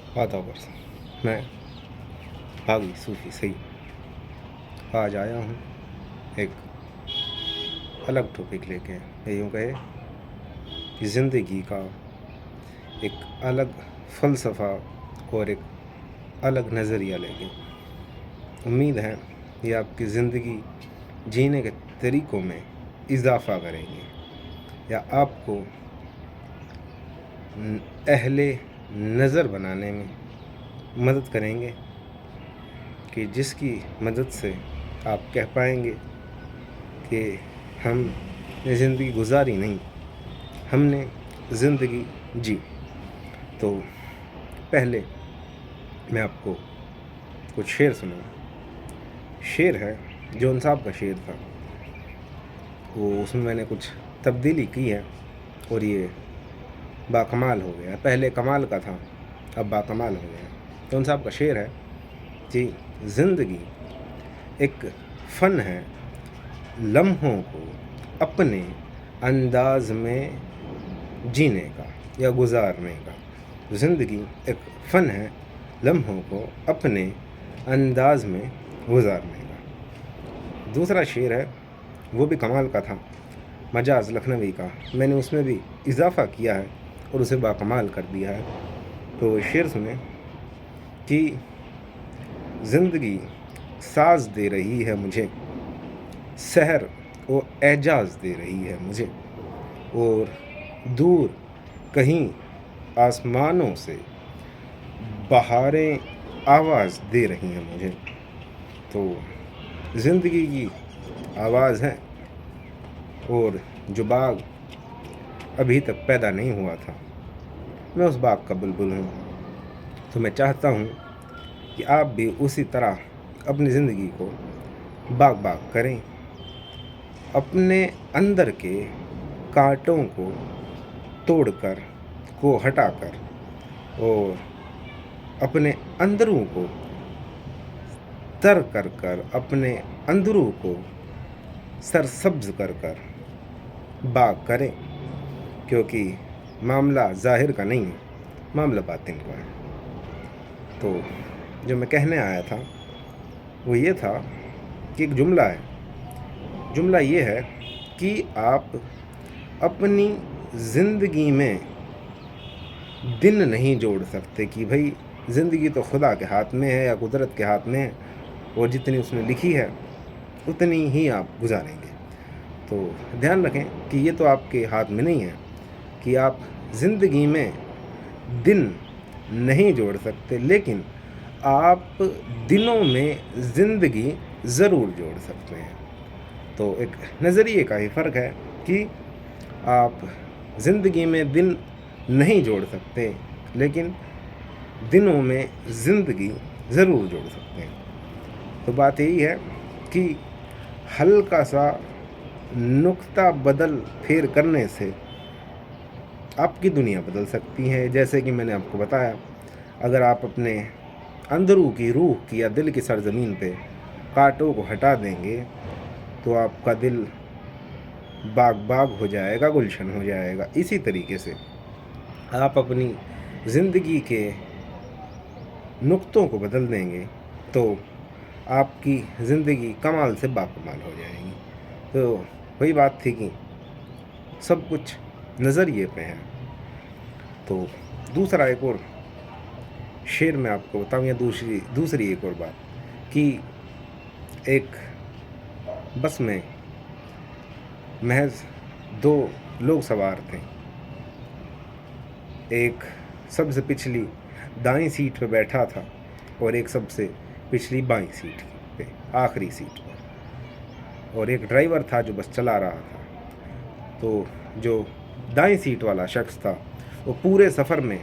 वातावर्स मैं भावी सूफी सही आज आया हूँ एक अलग टॉपिक लेके। यूँ कहे कि ज़िंदगी का एक अलग फ़लसफ़ा और एक अलग नज़रिया लेके। उम्मीद है ये आपकी ज़िंदगी जीने के तरीक़ों में इजाफ़ा करेंगे या आपको अहले नज़र बनाने में मदद करेंगे कि जिसकी मदद से आप कह पाएंगे कि हमने ज़िंदगी गुजारी नहीं, हमने ज़िंदगी जी। तो पहले मैं आपको कुछ शेर सुनाऊँ। शेर है जौन साहब का शेर था, वो उसमें मैंने कुछ तब्दीली की है और ये बाकमाल हो गया। पहले कमाल का था, अब बाकमाल हो गया। जौन साहब का शेर है कि ज़िंदगी एक फ़न है लम्हों को अपने अंदाज़ में जीने का या गुजारने का। ज़िंदगी एक फ़न है लम्हों को अपने अंदाज़ में गुजारने का। दूसरा शेर है, वो भी कमाल का था, मजाज लखनवी का। मैंने उसमें भी इजाफ़ा किया है और उसे बाकमाल कर दिया है। तो शेर सुने कि ज़िंदगी साज़ दे रही है मुझे, सहर वो एजाज़ दे रही है मुझे, और दूर कहीं आसमानों से बहारें आवाज़ दे रही हैं मुझे। तो ज़िंदगी की आवाज़ है और जो बाग अभी तक पैदा नहीं हुआ था, मैं उस बाग का बुलबुल हूँ। तो मैं चाहता हूँ कि आप भी उसी तरह अपनी ज़िंदगी को बाग बाग करें, अपने अंदर के कांटों को तोड़कर को हटाकर और अपने अंदरों को तर कर कर अपने अंदरों को सरसब्ज कर कर बाग करें, क्योंकि मामला ज़ाहिर का नहीं है, मामला बातिन का है। तो जो मैं कहने आया था वो ये था कि एक जुमला है। जुमला ये है कि आप अपनी ज़िंदगी में दिन नहीं जोड़ सकते कि भाई ज़िंदगी तो खुदा के हाथ में है या कुदरत के हाथ में है और जितनी उसने लिखी है उतनी ही आप गुजारेंगे। तो ध्यान रखें कि ये तो आपके हाथ में नहीं है कि आप ज़िंदगी में दिन नहीं जोड़ सकते, लेकिन आप दिनों में ज़िंदगी ज़रूर जोड़ सकते हैं। तो एक नज़रिए का ही फ़र्क है कि आप ज़िंदगी में दिन नहीं जोड़ सकते, लेकिन दिनों में ज़िंदगी ज़रूर जोड़ सकते हैं। तो बात यही है कि हल्का सा नुक्ता बदल फेर करने से आपकी दुनिया बदल सकती है। जैसे कि मैंने आपको बताया, अगर आप अपने अंदरू की रूह की या दिल की सरजमीन पे कांटों को हटा देंगे तो आपका दिल बाग बाग हो जाएगा, गुलशन हो जाएगा। इसी तरीके से आप अपनी ज़िंदगी के नुक्तों को बदल देंगे तो आपकी ज़िंदगी कमाल से बाकमाल हो जाएगी। तो वही बात थी कि सब कुछ नज़रिए पे है। तो दूसरा एक और शेर मैं आपको बताऊँ या दूसरी एक और बात कि एक बस में महज 2 लोग सवार थे। एक सबसे पिछली दाईं सीट पे बैठा था और एक सबसे पिछली बाईं सीट पे, आखिरी सीट पर, और एक ड्राइवर था जो बस चला रहा था। तो जो दाईं सीट वाला शख्स था वो पूरे सफ़र में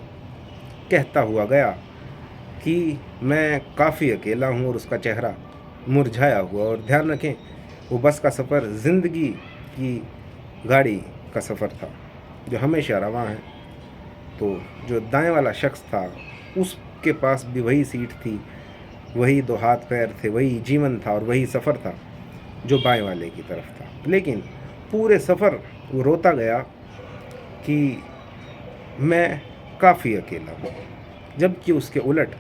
कहता हुआ गया कि मैं काफ़ी अकेला हूँ, और उसका चेहरा मुरझाया हुआ। और ध्यान रखें, वो बस का सफ़र ज़िंदगी की गाड़ी का सफ़र था जो हमेशा रवां है। तो जो दाएं वाला शख्स था उसके पास भी वही सीट थी, वही 2 हाथ पैर थे, वही जीवन था और वही सफ़र था जो बाएं वाले की तरफ था। लेकिन पूरे सफ़र वो रोता गया कि मैं काफ़ी अकेला हूँ, जबकि उसके उलट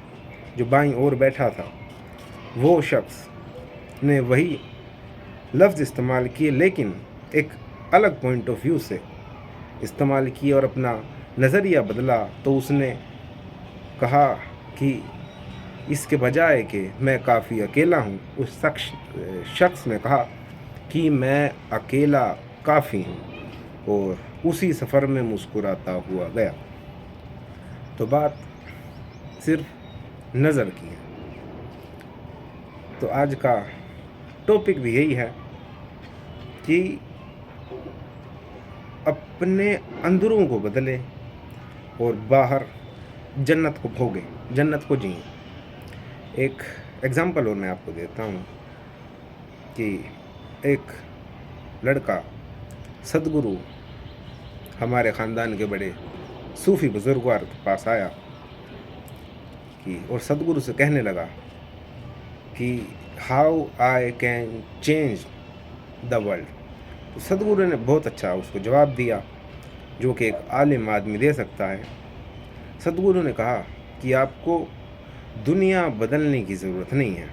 जो बाईं ओर बैठा था वो शख्स ने वही लफ्ज़ इस्तेमाल किए, लेकिन एक अलग पॉइंट ऑफ व्यू से इस्तेमाल किए और अपना नज़रिया बदला। तो उसने कहा कि इसके बजाय कि मैं काफ़ी अकेला हूँ, उस शख्स ने कहा कि मैं अकेला काफ़ी हूँ, और उसी सफ़र में मुस्कुराता हुआ गया। तो बात सिर्फ नज़र की है। तो आज का टॉपिक भी यही है कि अपने अंदरों को बदलें और बाहर जन्नत को भोगें, जन्नत को जिएं। एक एग्ज़ाम्पल और मैं आपको देता हूँ कि एक लड़का सदगुरु हमारे ख़ानदान के बड़े सूफ़ी बुज़ुर्गवार के पास आया कि और सदगुरु से कहने लगा कि how I can change the world. तो सदगुरु ने बहुत अच्छा उसको जवाब दिया जो कि एक आलिम आदमी दे सकता है। सदगुरु ने कहा कि आपको दुनिया बदलने की ज़रूरत नहीं है,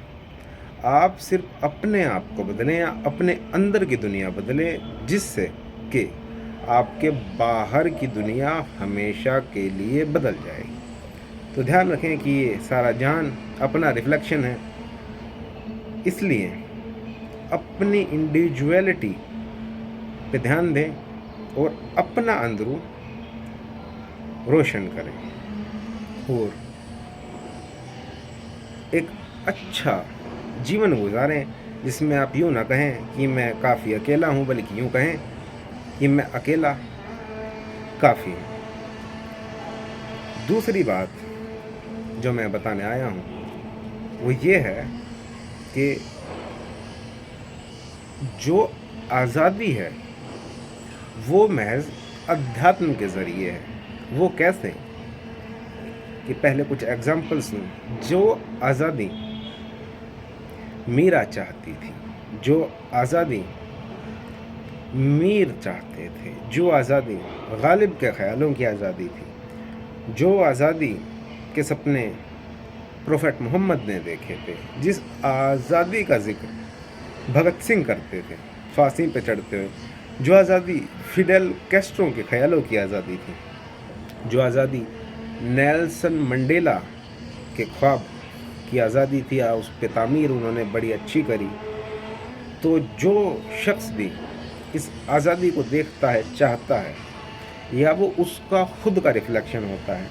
आप सिर्फ अपने आप को बदलें या अपने अंदर की दुनिया बदलें, जिससे कि आपके बाहर की दुनिया हमेशा के लिए बदल जाएगी। तो ध्यान रखें कि ये सारा जहान अपना रिफ्लेक्शन है, इसलिए अपनी इंडिविजुअलिटी पे ध्यान दें और अपना अंदरू रोशन करें और एक अच्छा जीवन गुजारें, जिसमें आप यूँ ना कहें कि मैं काफ़ी अकेला हूँ, बल्कि यूँ कहें कि मैं अकेला काफ़ी हूँ। दूसरी बात जो मैं बताने आया हूँ वो ये है कि जो आज़ादी है वो महज अध्यात्म के ज़रिए है। वो कैसे कि पहले कुछ एग्जाम्पल्स दूँ। जो आज़ादी मीरा चाहती थी, जो आज़ादी मीर चाहते थे, जो आज़ादी गालिब के ख़यालों की आज़ादी थी, जो आज़ादी के सपने प्रोफेट मोहम्मद ने देखे थे, जिस आज़ादी का जिक्र भगत सिंह करते थे फांसी पे चढ़ते हुए, जो आज़ादी फिडेल कैस्ट्रो के ख़यालों की आज़ादी थी, जो आज़ादी नेल्सन मंडेला के ख्वाब की आज़ादी थी, उस पे तामीर उन्होंने बड़ी अच्छी करी। तो जो शख्स भी इस आज़ादी को देखता है, चाहता है, या वो उसका खुद का रिफ्लेक्शन होता है,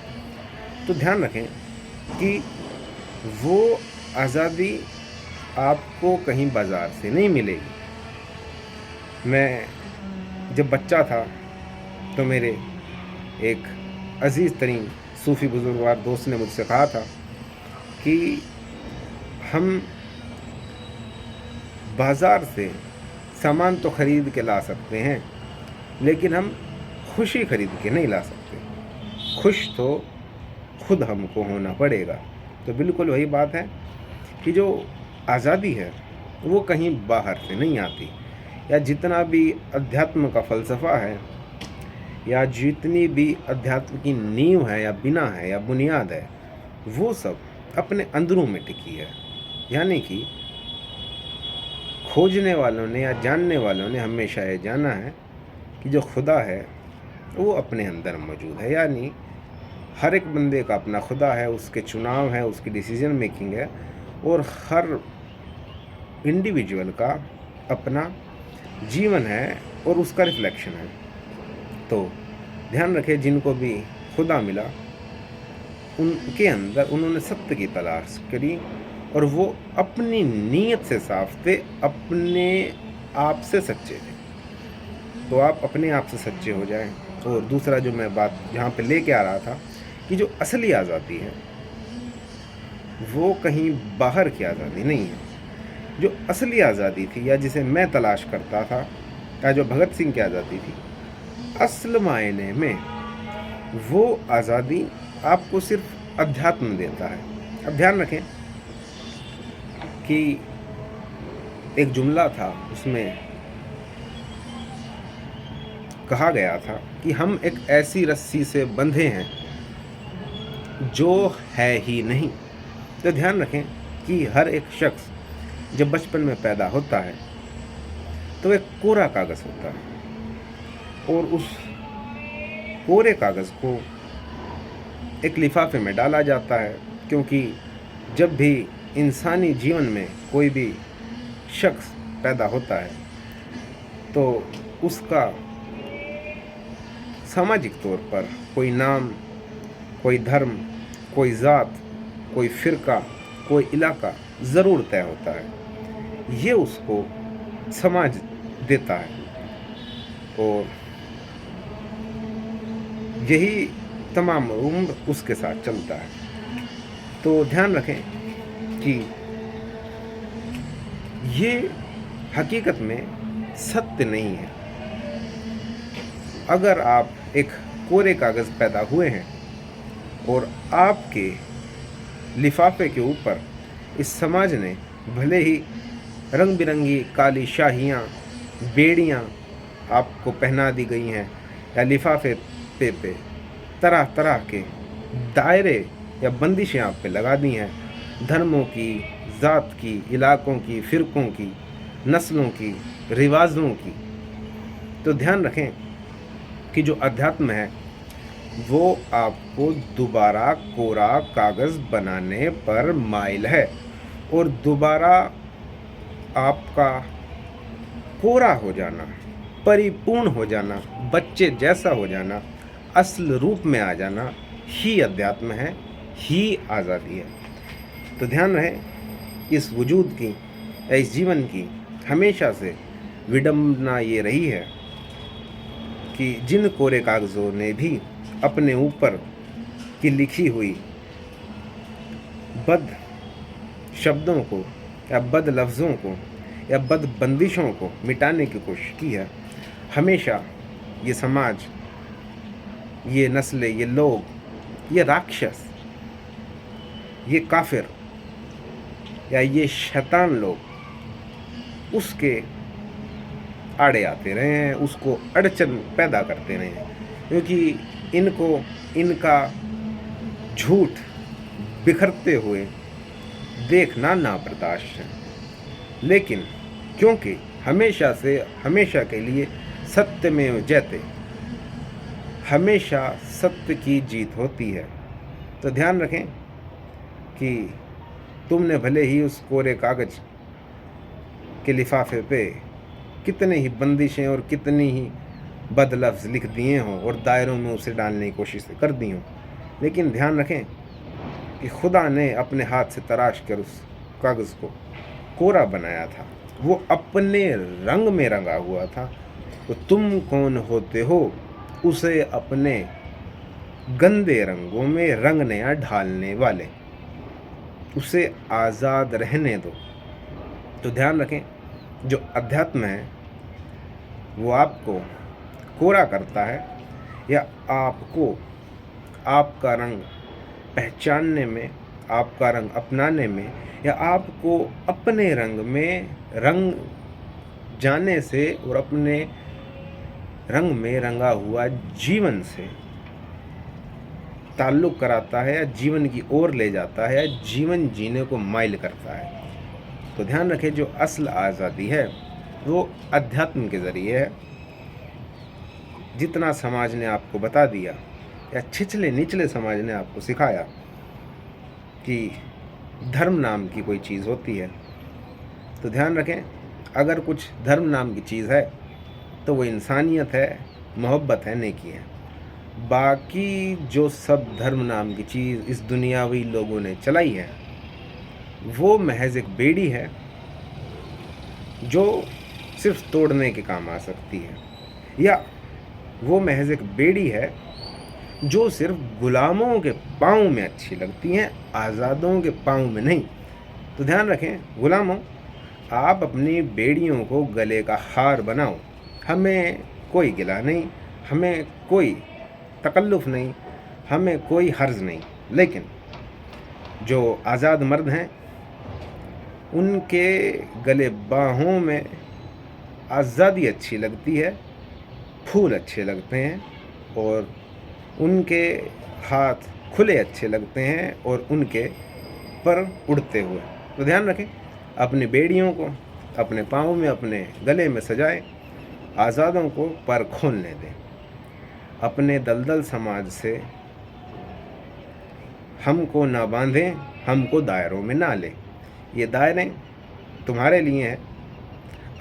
तो ध्यान रखें कि वो आज़ादी आपको कहीं बाज़ार से नहीं मिलेगी। मैं जब बच्चा था तो मेरे एक अज़ीज़ तरीन सूफ़ी बुज़ुर्गवार दोस्त ने मुझसे कहा था कि हम बाज़ार से सामान तो ख़रीद के ला सकते हैं, लेकिन हम खुशी ख़रीद के नहीं ला सकते। खुश तो खुद हमको होना पड़ेगा। तो बिल्कुल वही बात है कि जो आज़ादी है वो कहीं बाहर से नहीं आती, या जितना भी अध्यात्म का फ़लसफ़ा है, या जितनी भी अध्यात्म की नींव है, या बिना है, या बुनियाद है, वो सब अपने अंदरों में टिकी है। यानी कि खोजने वालों ने या जानने वालों ने हमेशा ये जाना है कि जो खुदा है वो अपने अंदर मौजूद है। यानी हर एक बंदे का अपना खुदा है, उसके चुनाव है, उसकी डिसीजन मेकिंग है, और हर इंडिविजुअल का अपना जीवन है और उसका रिफ्लेक्शन है। तो ध्यान रखें, जिनको भी खुदा मिला उनके अंदर उन्होंने सत्य की तलाश करी, और वो अपनी नीयत से साफ थे, अपने आप से सच्चे थे। तो आप अपने आप से सच्चे हो जाएं। और दूसरा जो मैं बात यहाँ पे लेके आ रहा था कि जो असली आज़ादी है वो कहीं बाहर की आज़ादी नहीं है। जो असली आज़ादी थी, या जिसे मैं तलाश करता था, या जो भगत सिंह की आज़ादी थी, असल मायने में वो आज़ादी आपको सिर्फ अध्यात्म देता है। अब ध्यान रखें कि एक जुमला था, उसमें कहा गया था कि हम एक ऐसी रस्सी से बंधे हैं जो है ही नहीं। तो ध्यान रखें कि हर एक शख्स जब बचपन में पैदा होता है तो एक कोरा कागज़ होता है और उस कोरे कागज़ को एक लिफाफे में डाला जाता है, क्योंकि जब भी इंसानी जीवन में कोई भी शख्स पैदा होता है तो उसका सामाजिक तौर पर कोई नाम, कोई धर्म, कोई ज़ात, कोई फ़िरका, कोई इलाका ज़रूर तय होता है। ये उसको समाज देता है और यही तमाम उम्र उसके साथ चलता है। तो ध्यान रखें कि ये हकीकत में सत्य नहीं है। अगर आप एक कोरे कागज़ पैदा हुए हैं और आपके लिफाफे के ऊपर इस समाज ने भले ही रंग बिरंगी काली शाहियाँ, बेड़ियाँ आपको पहना दी गई हैं या लिफाफे पे तरह तरह के दायरे या बंदिशें आप पे लगा दी हैं, धर्मों की, ज़ात की, इलाकों की, फ़िरकों की, नस्लों की, रिवाजों की, तो ध्यान रखें कि जो अध्यात्म है वो आपको दोबारा कोरा कागज़ बनाने पर माइल है और दोबारा आपका कोरा हो जाना, परिपूर्ण हो जाना, बच्चे जैसा हो जाना, असल रूप में आ जाना ही अध्यात्म है, ही आज़ादी है। तो ध्यान रहे इस वजूद की या इस जीवन की हमेशा से विडंबना ये रही है कि जिन कोरे कागज़ों ने भी अपने ऊपर की लिखी हुई बद शब्दों को या बद लफ्ज़ों को या बद बंदिशों को मिटाने की कोशिश की है, हमेशा ये समाज, ये नस्लें, ये लोग, ये राक्षस, ये काफिर या ये शैतान लोग उसके आड़े आते रहे हैं, उसको अड़चन पैदा करते रहे हैं, क्योंकि इनको इनका झूठ बिखरते हुए देखना नाबर्दाश्त है। लेकिन क्योंकि हमेशा से हमेशा के लिए सत्य में जयते, हमेशा सत्य की जीत होती है। तो ध्यान रखें कि तुमने भले ही उस कोरे कागज़ के लिफाफे पे कितने ही बंदिशें और कितनी ही बदलफ्ज़ लिख दिए हों और दायरों में उसे डालने की कोशिश कर दी हों, लेकिन ध्यान रखें कि खुदा ने अपने हाथ से तराश कर उस कागज़ को कोरा बनाया था, वो अपने रंग में रंगा हुआ था। तो तुम कौन होते हो उसे अपने गंदे रंगों में रंगने या ढालने वाले, उसे आज़ाद रहने दो। तो ध्यान रखें जो अध्यात्म है वो आपको कोरा करता है या आपको आपका रंग पहचानने में, आपका रंग अपनाने में या आपको अपने रंग में रंग जाने से और अपने रंग में रंगा हुआ जीवन से ताल्लुक़ कराता है या जीवन की ओर ले जाता है या जीवन जीने को माइल करता है। तो ध्यान रखें जो असल आज़ादी है वो अध्यात्म के ज़रिए है। जितना समाज ने आपको बता दिया या छिछले निचले समाज ने आपको सिखाया कि धर्म नाम की कोई चीज़ होती है, तो ध्यान रखें अगर कुछ धर्म नाम की चीज़ है तो वो इंसानियत है, मोहब्बत है, नेकी है। बाकी जो सब धर्म नाम की चीज़ इस दुनियावी लोगों ने चलाई है वो महज एक बेड़ी है जो सिर्फ तोड़ने के काम आ सकती है, या वो महज एक बेड़ी है जो सिर्फ गुलामों के पाँव में अच्छी लगती हैं, आज़ादों के पाँव में नहीं। तो ध्यान रखें गुलामों, आप अपनी बेड़ियों को गले का हार बनाओ, हमें कोई गिला नहीं, हमें कोई तकल्लुफ़ नहीं, हमें कोई हर्ज नहीं। लेकिन जो आज़ाद मर्द हैं उनके गले बाहों में आज़ादी अच्छी लगती है, फूल अच्छे लगते हैं और उनके हाथ खुले अच्छे लगते हैं और उनके पर उड़ते हुए। तो ध्यान रखें, अपनी बेड़ियों को अपने पाँव में, अपने गले में सजाएं, आज़ादों को पर खोलने दें। अपने दलदल समाज से हमको ना बांधें, हमको दायरों में ना लें। ये दायरे तुम्हारे लिए हैं।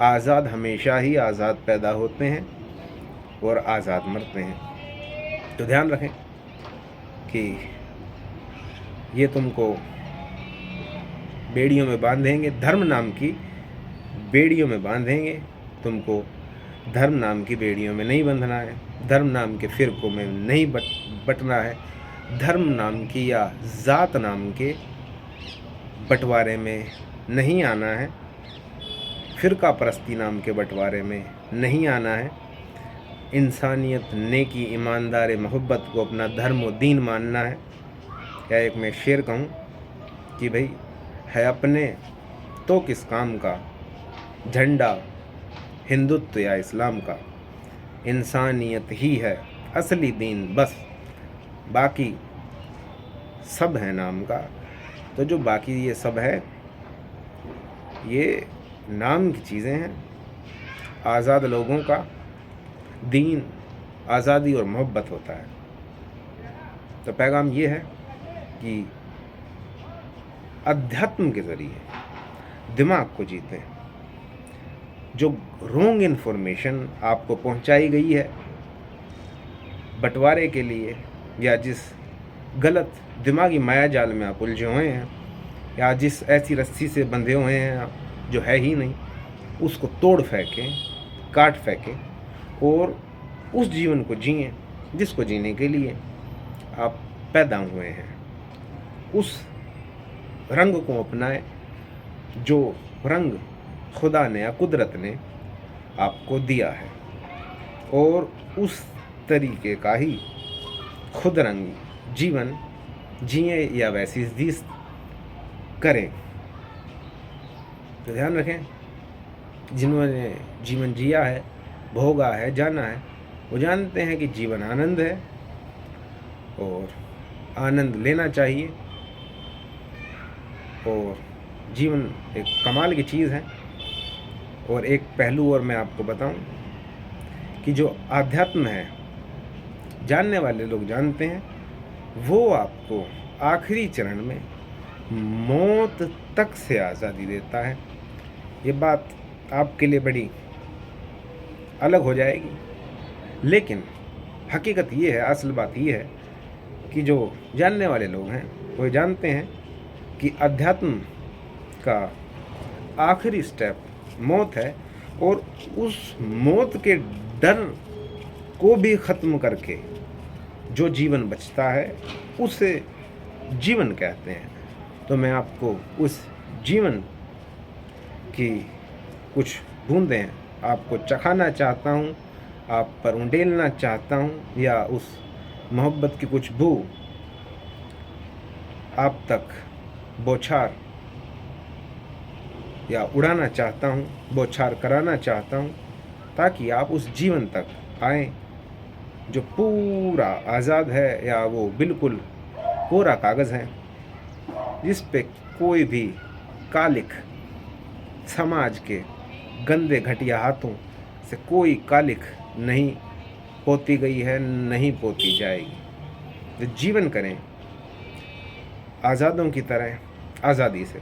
आज़ाद हमेशा ही आज़ाद पैदा होते हैं और आज़ाद मरते हैं। तो ध्यान रखें कि ये तुमको बेड़ियों में बांधेंगे, धर्म नाम की बेड़ियों में बांधेंगे। तुमको धर्म नाम की बेड़ियों में नहीं बंधना है, धर्म नाम के फ़िरक़ों में नहीं बटना है, धर्म नाम की या ज़ात नाम के बंटवारे में नहीं आना है, फ़िरका परस्ती नाम के बंटवारे में नहीं आना है। इंसानियत, नेकी, ईमानदारी, मोहब्बत को अपना धर्म और दीन मानना है। या एक मैं शेर कहूँ कि भाई है अपने तो किस काम का, झंडा हिंदुत्व या इस्लाम का, इंसानियत ही है असली दीन, बस बाकी सब है नाम का। तो जो बाकी ये सब है, ये नाम की चीज़ें हैं। आज़ाद लोगों का दीन आज़ादी और मोहब्बत होता है। तो पैगाम ये है कि अध्यात्म के ज़रिए दिमाग को जीतें। जो रॉन्ग इन्फॉर्मेशन आपको पहुंचाई गई है बंटवारे के लिए, या जिस गलत दिमागी माया जाल में आप उलझे हुए हैं, या जिस ऐसी रस्सी से बंधे हुए हैं आप जो है ही नहीं, उसको तोड़ फेंकें, काट फेंकें और उस जीवन को जिएं जिसको जीने के लिए आप पैदा हुए हैं। उस रंग को अपनाएं जो रंग खुदा ने या कुदरत ने आपको दिया है, और उस तरीके का ही खुद रंग जीवन जिए या वैसी जीत करें। तो ध्यान रखें, जिन्होंने जीवन जिया है, भोगा है, जाना है, वो जानते हैं कि जीवन आनंद है और आनंद लेना चाहिए। और जीवन एक कमाल की चीज़ है। और एक पहलू और मैं आपको बताऊं कि जो आध्यात्म है, जानने वाले लोग जानते हैं, वो आपको आखिरी चरण में मौत तक से आज़ादी देता है। ये बात आपके लिए बड़ी अलग हो जाएगी, लेकिन हकीकत ये है, असल बात ये है कि जो जानने वाले लोग हैं वो जानते हैं कि अध्यात्म का आखिरी स्टेप मौत है, और उस मौत के डर को भी ख़त्म करके जो जीवन बचता है उसे जीवन कहते हैं। तो मैं आपको उस जीवन की कुछ बूंदें आपको चखाना चाहता हूँ, आप पर उंडेलना चाहता हूँ, या उस मोहब्बत की कुछ बू आप तक बौछार या उड़ाना चाहता हूँ, बौछार कराना चाहता हूँ, ताकि आप उस जीवन तक आएँ जो पूरा आज़ाद है, या वो बिल्कुल कोरा कागज़ है जिस पे कोई भी कालिख समाज के गंदे घटिया हाथों से कोई कालिख नहीं पोती गई है, नहीं पोती जाएगी। तो जीवन करें आज़ादों की तरह, आज़ादी से।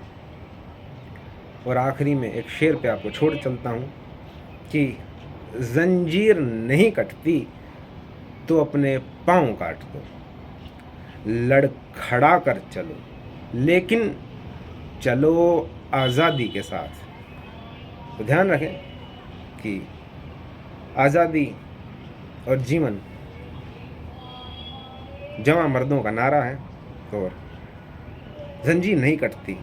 और आखिरी में एक शेर पे आपको छोड़ चलता हूँ कि जंजीर नहीं कटती तो अपने पाँव काट दो, लड़खड़ा कर चलो लेकिन चलो आज़ादी के साथ। तो ध्यान रखें कि आज़ादी और जीवन जवां मर्दों का नारा है, और जंजीर नहीं कटती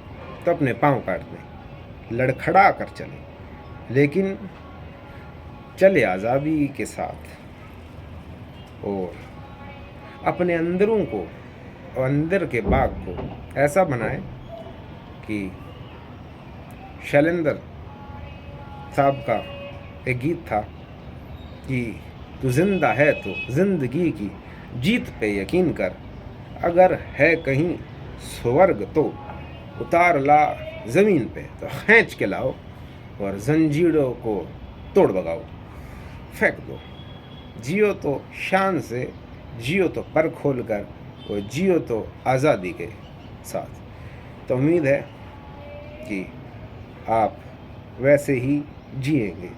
तो अपने पाँव काट दें, लड़खड़ा कर चले लेकिन चले आज़ादी के साथ। और अपने अंदरों को और अंदर के बाग को ऐसा बनाएं कि शैलेंद्र साहब का एक गीत था कि तू जिंदा है तो जिंदगी की जीत पे यकीन कर, अगर है कहीं स्वर्ग तो उतार ला ज़मीन पे, तो खींच के लाओ और जंजीरों को तोड़ भगाओ, फेंक दो। जियो तो शान से, जियो तो पर खोल कर, और जियो तो आज़ादी के साथ। तो उम्मीद है कि आप वैसे ही जिएंगे।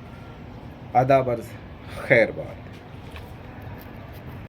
आदाब अर्ज़, खैर बात।